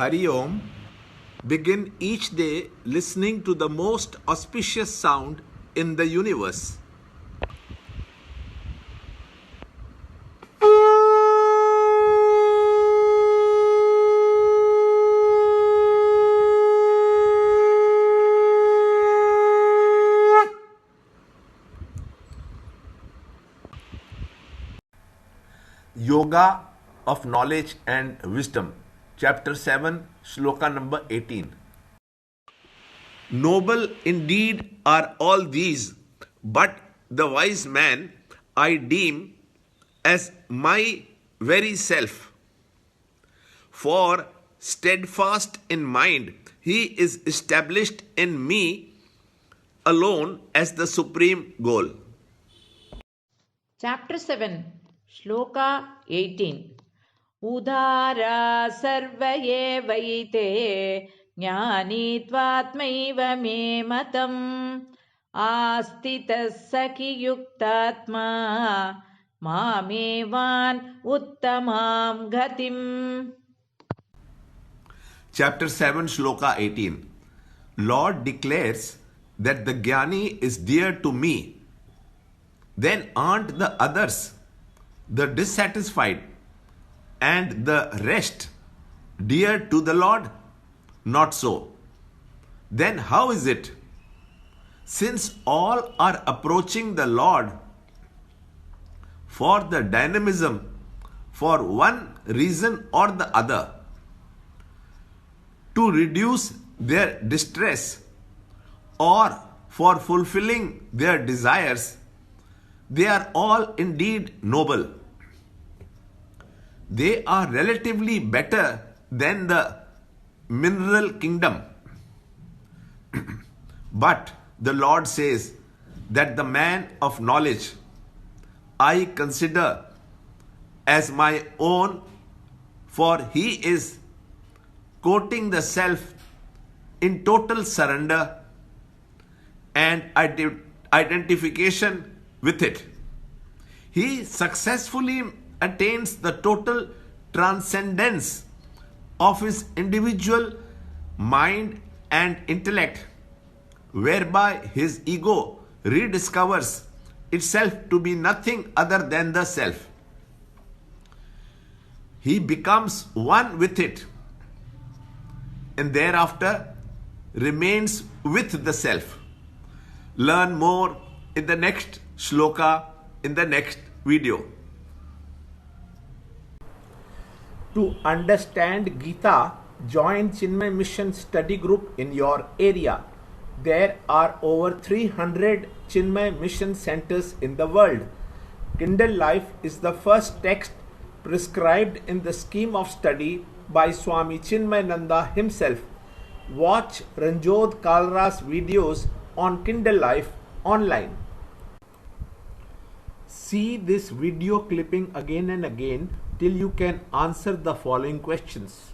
Hari Om. Begin each day listening to the most auspicious sound in the universe. Yoga of Knowledge and Wisdom, Chapter 7, Shloka number 18. Noble indeed are all these, but the wise man I deem as my very self. For steadfast in mind, he is established in me alone as the supreme goal. Chapter 7, Shloka 18. Udhara sarva evaite jnani tvatmaiva me matam astitas saki yuktatma mamevan uttamam gatim. Chapter 7, Shloka 18. Lord declares that the Jnani is dear to me. Then aren't the others, the dissatisfied, and the rest dear to the Lord? Not so. Then how is it? Since all are approaching the Lord for the dynamism for one reason or the other, to reduce their distress or for fulfilling their desires, they are all indeed noble. They are relatively better than the mineral kingdom. But the Lord says that the man of knowledge I consider as my own, for he is coating the self in total surrender and identification with it. He successfully attains the total transcendence of his individual mind and intellect, whereby his ego rediscovers itself to be nothing other than the self. He becomes one with it and thereafter remains with the self. Learn more in the next shloka in the next video. To understand Gita, join Chinmaya Mission study group in your area. There are over 300 Chinmaya Mission centers in the world. Kindle Life is the first text prescribed in the scheme of study by Swami Chinmayananda himself. Watch Ranjot Kalra's videos on Kindle Life online. See this video clipping again and again till you can answer the following questions.